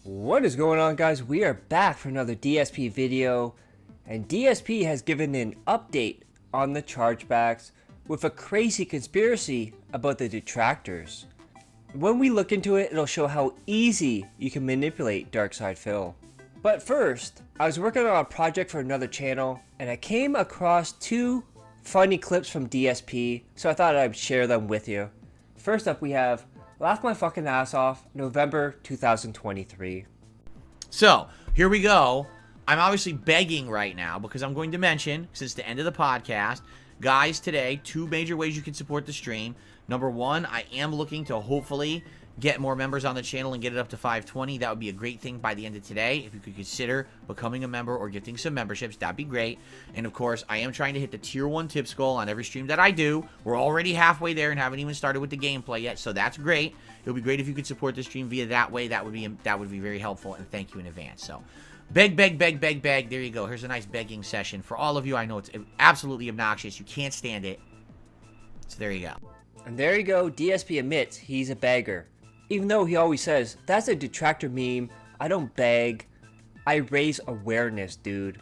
What is going on, guys? We are back for another DSP video, and DSP has given an update on the chargebacks with a crazy conspiracy about the detractors. When we look into it, it'll show how easy you can manipulate Darkside Phil. But first, I was working on a project for another channel, and I came across two funny clips from DSP, so I thought I'd share them with you. First up, we have Laugh My Fucking Ass Off, November 2023. So, here we go. I'm obviously begging right now because I'm going to mention, since the end of the podcast, guys, today, two major ways you can support the stream. Number one, I am looking to hopefully get more members on the channel and get it up to 520. That would be a great thing by the end of today. If you could consider becoming a member or gifting some memberships, that'd be great. And of course, I am trying to hit the tier 1 tips goal on every stream that I do. We're already halfway there and haven't even started with the gameplay yet, so that's great. It would be great if you could support the stream via that way. That would be very helpful, and thank you in advance. So beg, beg, beg, beg, beg. There you go. Here's a nice begging session for all of you. I know it's absolutely obnoxious. You can't stand it. So there you go. And there you go, DSP admits he's a beggar. Even though he always says, that's a detractor meme, I don't beg, I raise awareness, dude.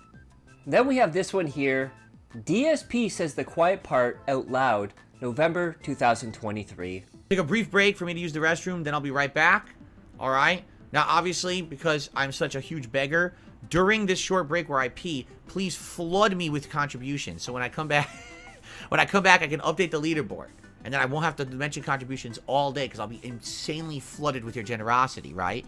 Then we have this one here. DSP says the quiet part out loud, November 2023. Take a brief break for me to use the restroom, then I'll be right back. Alright? Now, obviously, because I'm such a huge beggar, during this short break where I pee, please flood me with contributions. So when I come back, I can update the leaderboard. And then I won't have to mention contributions all day because I'll be insanely flooded with your generosity, right?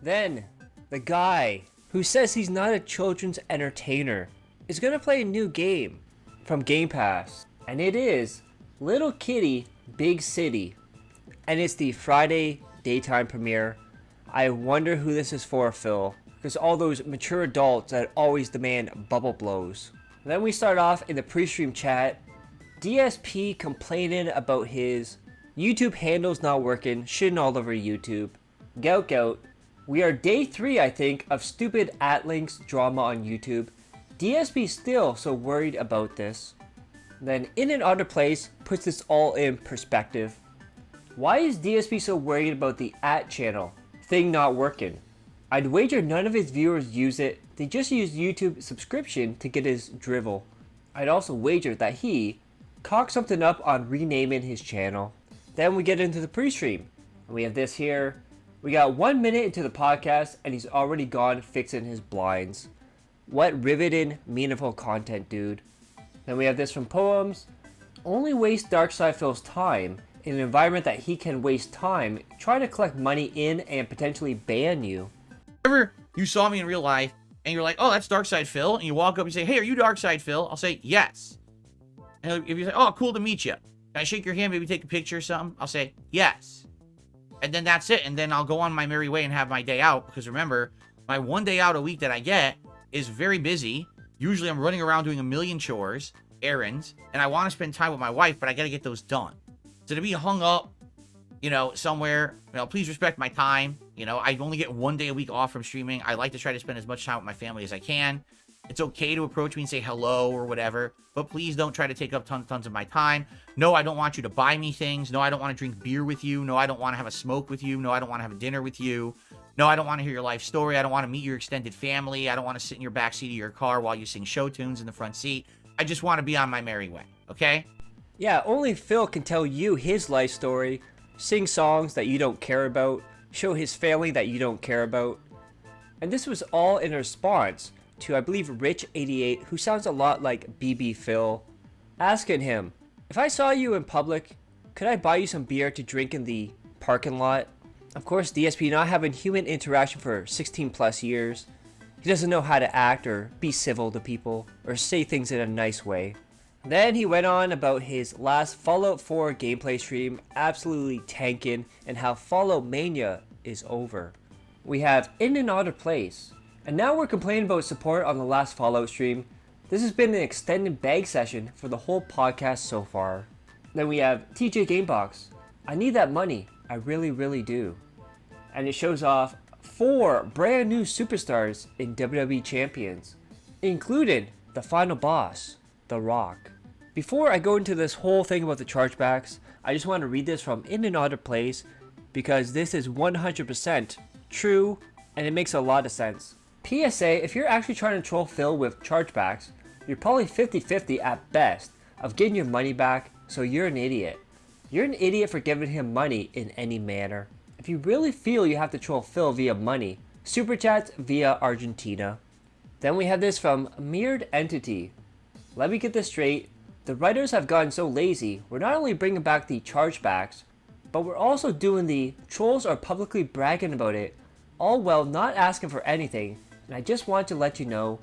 Then, the guy who says he's not a children's entertainer is going to play a new game from Game Pass. And it is Little Kitty Big City. And it's the Friday daytime premiere. I wonder who this is for, Phil. Because all those mature adults that always demand bubble blows. And then we start off in the pre-stream chat. DSP complaining about his YouTube handles not working, shitting all over YouTube. Gout gout. We are day 3, I think, of stupid @links drama on YouTube. DSP still so worried about this. Then In and Other Place puts this all in perspective. Why is DSP so worried about the @channel thing not working? I'd wager none of his viewers use it. They just use YouTube subscription to get his drivel. I'd also wager that he cock something up on renaming his channel. Then we get into the pre-stream. And we have this here. We got 1 minute into the podcast and he's already gone fixing his blinds. What riveting, meaningful content, dude. Then we have this from Poems. Only waste Darkside Phil's time in an environment that he can waste time trying to collect money in and potentially ban you. Whenever you saw me in real life and you're like, oh, that's Darkside Phil, and you walk up and say, hey, are you Darkside Phil? I'll say, yes. And if you say, oh, cool to meet you. Can I shake your hand, maybe take a picture or something? I'll say, yes. And then that's it. And then I'll go on my merry way and have my day out. Because remember, my 1 day out a week that I get is very busy. Usually I'm running around doing a million chores, errands, and I want to spend time with my wife, but I got to get those done. So to be hung up, somewhere, please respect my time. I only get 1 day a week off from streaming. I like to try to spend as much time with my family as I can. It's okay to approach me and say hello or whatever, but please don't try to take up tons of my time. No, I don't want you to buy me things. No, I don't want to drink beer with you. No, I don't want to have a smoke with you. No, I don't want to have a dinner with you. No, I don't want to hear your life story. I don't want to meet your extended family. I don't want to sit in your backseat of your car while you sing show tunes in the front seat. I just want to be on my merry way, okay? Yeah, only Phil can tell you his life story, sing songs that you don't care about, show his family that you don't care about. And this was all in response to, I believe, Rich88, who sounds a lot like BB Phil, asking him, if I saw you in public, could I buy you some beer to drink in the parking lot? Of course, DSP not having human interaction for 16 plus years, he doesn't know how to act or be civil to people or say things in a nice way. Then he went on about his last Fallout 4 gameplay stream absolutely tanking and how Fallout Mania is over. We have In and Other Place. And now we're complaining about support on the last Fallout stream. This has been an extended bag session for the whole podcast so far. Then we have TJ Gamebox. I need that money. I really, really do. And it shows off 4 brand new superstars in WWE Champions, including the final boss, The Rock. Before I go into this whole thing about the chargebacks, I just want to read this from In and Other Place because this is 100% true and it makes a lot of sense. PSA, if you're actually trying to troll Phil with chargebacks, you're probably 50-50 at best of getting your money back, so you're an idiot. You're an idiot for giving him money in any manner. If you really feel you have to troll Phil via money, super chats via Argentina. Then we have this from Mirrored Entity. Let me get this straight. The writers have gotten so lazy, we're not only bringing back the chargebacks, but we're also doing the trolls are publicly bragging about it, all while not asking for anything. And I just want to let you know,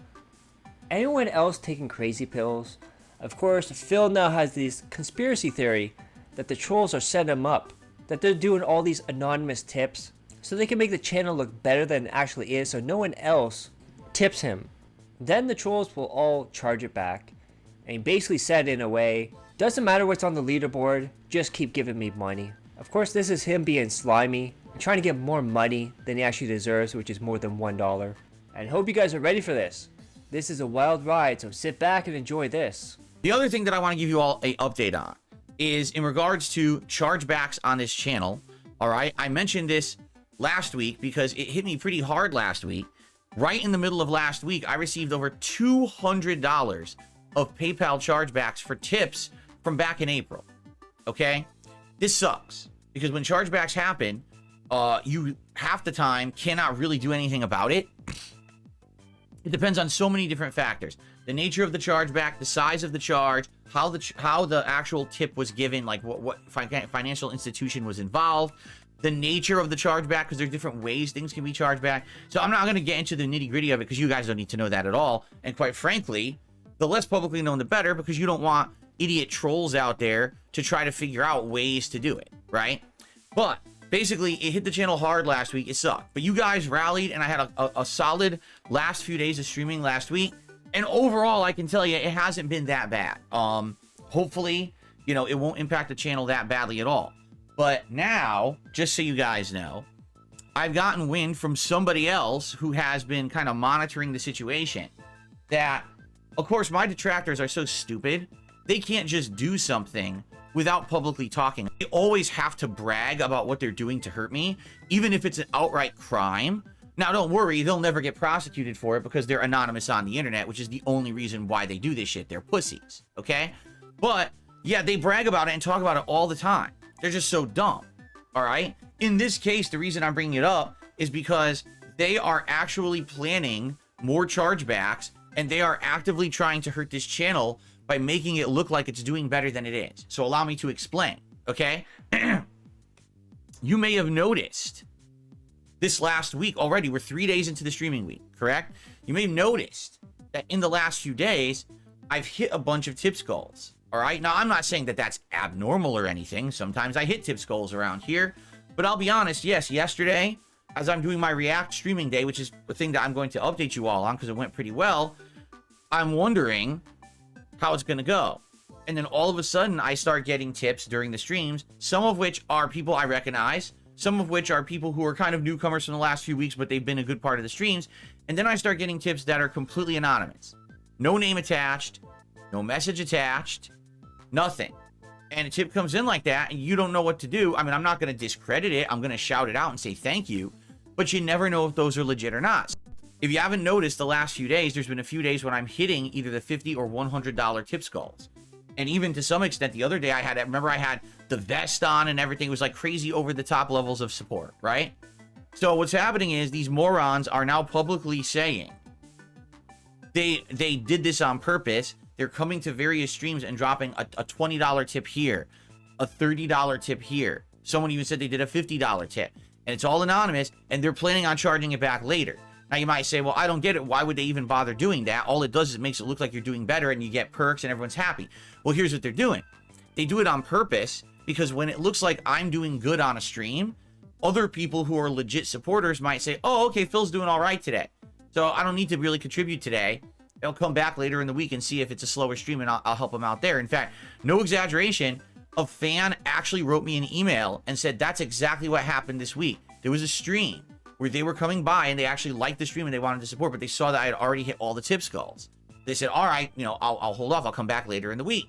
anyone else taking crazy pills? Of course, Phil now has this conspiracy theory that the trolls are setting him up, that they're doing all these anonymous tips so they can make the channel look better than it actually is, so no one else tips him. Then the trolls will all charge it back. And he basically said in a way, doesn't matter what's on the leaderboard, just keep giving me money. Of course, this is him being slimy and trying to get more money than he actually deserves, which is more than $1. And hope you guys are ready for this. This is a wild ride, so sit back and enjoy this. The other thing that I want to give you all an update on is in regards to chargebacks on this channel. All right, I mentioned this last week because it hit me pretty hard last week. Right in the middle of last week, I received over $200 of PayPal chargebacks for tips from back in April. Okay, this sucks because when chargebacks happen, you half the time cannot really do anything about it. It depends on so many different factors: the nature of the chargeback, the size of the charge, how the actual tip was given, like what financial institution was involved, the nature of the chargeback, because there's different ways things can be charged back. So I'm not going to get into the nitty gritty of it because you guys don't need to know that at all. And quite frankly, the less publicly known, the better, because you don't want idiot trolls out there to try to figure out ways to do it, right? But basically, it hit the channel hard last week. It sucked. But you guys rallied, and I had a solid last few days of streaming last week. And overall, I can tell you, it hasn't been that bad. Hopefully, you know, it won't impact the channel that badly at all. But now, just so you guys know, I've gotten wind from somebody else who has been kind of monitoring the situation that, of course, my detractors are so stupid, they can't just do something without publicly talking. They always have to brag about what they're doing to hurt me, even if it's an outright crime. Now, don't worry, they'll never get prosecuted for it because they're anonymous on the internet, which is the only reason why they do this shit. They're pussies, okay? But, yeah, they brag about it and talk about it all the time. They're just so dumb, all right? In this case, the reason I'm bringing it up is because they are actually planning more chargebacks, and they are actively trying to hurt this channel by making it look like it's doing better than it is. So allow me to explain, okay? You may have noticed this last week already, we're 3 days into the streaming week, correct? You may have noticed that in the last few days, I've hit a bunch of tips goals, all right? Now, I'm not saying that that's abnormal or anything. Sometimes I hit tips goals around here, but I'll be honest, yes, yesterday, as I'm doing my React streaming day, which is the thing that I'm going to update you all on because it went pretty well, I'm wondering how it's going to go. And then all of a sudden, I start getting tips during the streams, some of which are people I recognize, some of which are people who are kind of newcomers from the last few weeks, but they've been a good part of the streams. And then I start getting tips that are completely anonymous. No name attached, no message attached, nothing. And a tip comes in like that, and you don't know what to do. I mean, I'm not going to discredit it. I'm going to shout it out and say thank you. But you never know if those are legit or not. If you haven't noticed the last few days, there's been a few days when I'm hitting either the $50 or $100 tips goals. And even to some extent, the other day I had the vest on and everything. It was like crazy over the top levels of support, right? So what's happening is these morons are now publicly saying they did this on purpose. They're coming to various streams and dropping a $20 tip here, a $30 tip here. Someone even said they did a $50 tip. And it's all anonymous, and they're planning on charging it back later. Now, you might say, well, I don't get it. Why would they even bother doing that? All it does is it makes it look like you're doing better and you get perks and everyone's happy. Well, here's what they're doing. They do it on purpose because when it looks like I'm doing good on a stream, other people who are legit supporters might say, oh, okay, Phil's doing all right today, so I don't need to really contribute today. They'll come back later in the week and see if it's a slower stream, and I'll help them out there. In fact, no exaggeration, a fan actually wrote me an email and said that's exactly what happened this week. There was a stream where they were coming by and they actually liked the stream and they wanted to support, but they saw that I had already hit all the tips goals. They said, all right, you know, I'll hold off. I'll come back later in the week.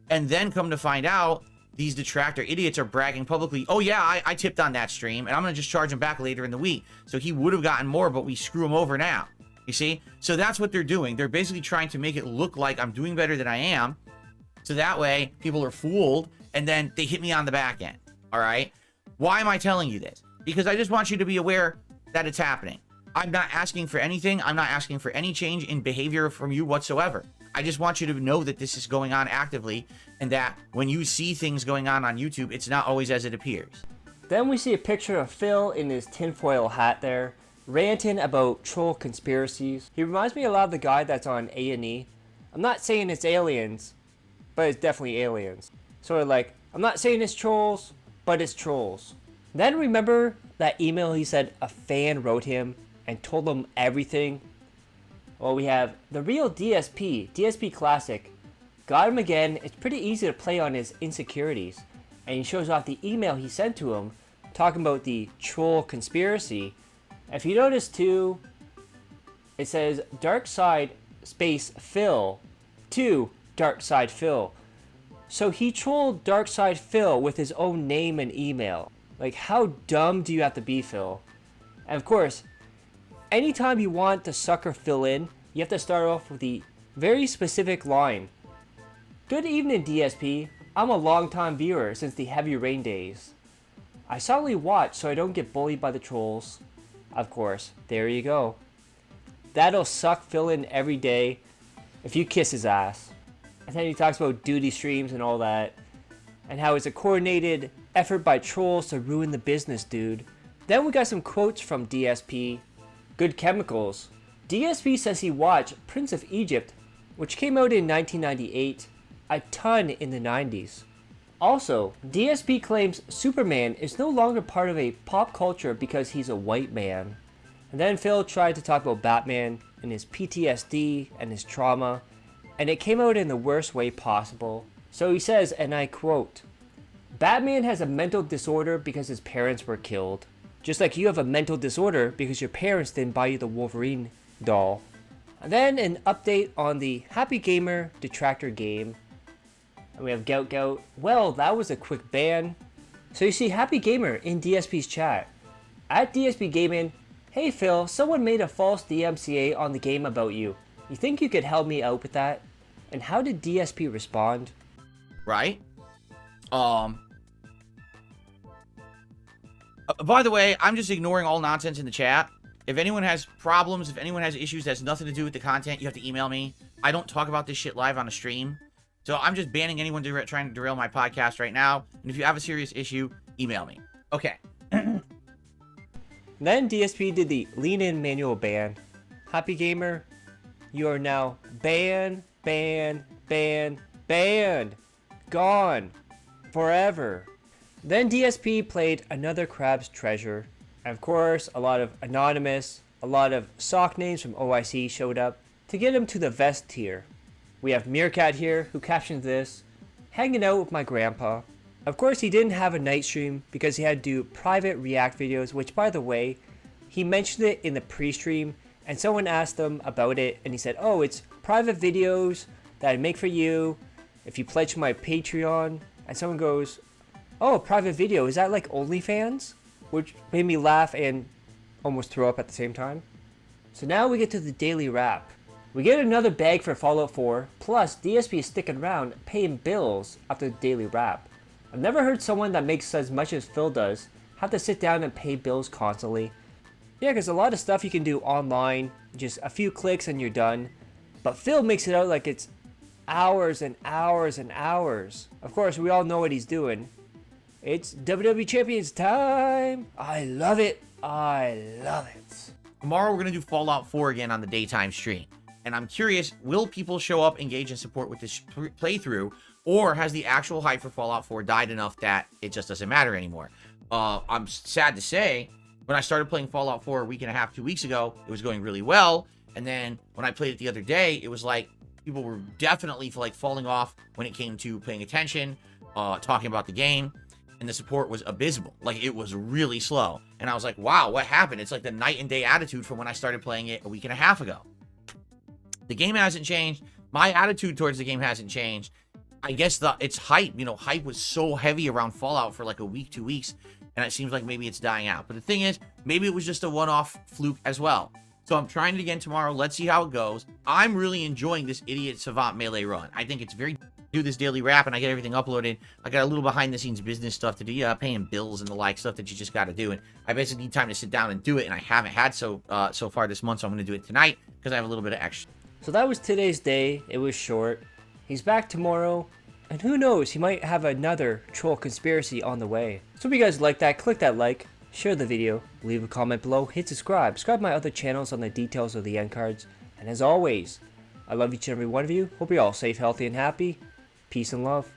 And then come to find out, these detractor idiots are bragging publicly, oh yeah, I tipped on that stream, and I'm going to just charge him back later in the week. So he would have gotten more, but we screw him over now. You see? So that's what they're doing. They're basically trying to make it look like I'm doing better than I am. So that way, people are fooled, and then they hit me on the back end. All right? Why am I telling you this? Because I just want you to be aware that it's happening. I'm not asking for anything. I'm not asking for any change in behavior from you whatsoever. I just want you to know that this is going on actively, and that when you see things going on YouTube, it's not always as it appears. Then we see a picture of Phil in his tinfoil hat there, ranting about troll conspiracies. He reminds me a lot of the guy that's on A&E. I'm not saying it's aliens, but it's definitely aliens. Sort of like, I'm not saying it's trolls, but it's trolls. Then remember that email he said a fan wrote him and told him everything? Well, we have the real DSP, DSP Classic. Got him again. It's pretty easy to play on his insecurities. And he shows off the email he sent to him talking about the troll conspiracy. If you notice too, it says Dark Side space Phil to Dark Side Phil. So he trolled Dark Side Phil with his own name and email. Like, how dumb do you have to be, Phil? And of course, anytime you want to sucker Phil in, you have to start off with the very specific line. Good evening, DSP. I'm a long-time viewer since the Heavy Rain days. I solidly watch so I don't get bullied by the trolls. Of course, there you go. That'll suck Phil in every day if you kiss his ass. And then he talks about duty streams and all that, and how it's a coordinated effort by trolls to ruin the business, dude. Then we got some quotes from DSP. Good Chemicals. DSP says he watched Prince of Egypt, which came out in 1998, a ton in the 90s. Also, DSP claims Superman is no longer part of a pop culture because he's a white man. And then Phil tried to talk about Batman and his PTSD and his trauma, and it came out in the worst way possible. So he says, and I quote, Batman has a mental disorder because his parents were killed. Just like you have a mental disorder because your parents didn't buy you the Wolverine doll. And then an update on the Happy Gamer Detractor game. And we have Gout Gout. Well, that was a quick ban. So you see Happy Gamer in DSP's chat. At DSP Gaming, hey Phil, someone made a false DMCA on the game about you. You think you could help me out with that? And how did DSP respond? Right? By the way, I'm just ignoring all nonsense in the chat. If anyone has problems, if anyone has issues that has nothing to do with the content, you have to email me. I don't talk about this shit live on a stream. So I'm just banning anyone trying to derail my podcast right now. And if you have a serious issue, email me. Okay. Then DSP did the lean-in manual ban. Happy Gamer, you are now banned. Gone. Forever. Then DSP played another Crab's Treasure. And of course, a lot of anonymous, a lot of sock names from OIC showed up to get him to the vest tier. We have Meerkat here, who captions this, hanging out with my grandpa. Of course, he didn't have a night stream because he had to do private react videos, which by the way, he mentioned it in the pre-stream, and someone asked him about it, and he said, oh, it's private videos that I make for you if you pledge to my Patreon. And someone goes, oh, private video, is that like OnlyFans? Which made me laugh and almost throw up at the same time. So now we get to the daily wrap. We get another bag for Fallout 4, plus DSP is sticking around paying bills after the daily wrap. I've never heard someone that makes as much as Phil does have to sit down and pay bills constantly. Yeah, because a lot of stuff you can do online, just a few clicks and you're done. But Phil makes it out like it's hours and hours and hours. Of course, we all know what he's doing. It's WWE Champions time! I love it! I love it! Tomorrow we're going to do Fallout 4 again on the daytime stream. And I'm curious, will people show up, engage, and support with this playthrough? Or has the actual hype for Fallout 4 died enough that it just doesn't matter anymore? I'm sad to say, when I started playing Fallout 4 a week and a half, 2 weeks ago, it was going really well. And then when I played it the other day, it was like people were definitely falling off when it came to paying attention, talking about the game. And the support was abysmal. Like, it was really slow. And I was like, wow, what happened? It's like the night and day attitude from when I started playing it a week and a half ago. The game hasn't changed. My attitude towards the game hasn't changed. I guess it's hype. You know, hype was so heavy around Fallout for like a week, 2 weeks, and it seems like maybe it's dying out. But the thing is, maybe it was just a one-off fluke as well. So I'm trying it again tomorrow. Let's see how it goes. I'm really enjoying this Idiot Savant Melee run. I think it's very do this daily wrap, and I get everything uploaded. I got a little behind-the-scenes business stuff to do, paying bills and the like, stuff that you just got to do. And I basically need time to sit down and do it, and I haven't had so far this month, so I'm going to do it tonight because I have a little bit of extra. So that was today's day. It was short. He's back tomorrow, and who knows, he might have another troll conspiracy on the way. So if you guys like that, click that like, share the video, leave a comment below, hit subscribe. Subscribe to my other channels on the details of the end cards. And as always, I love each and every one of you. Hope you're all safe, healthy, and happy. Peace and love.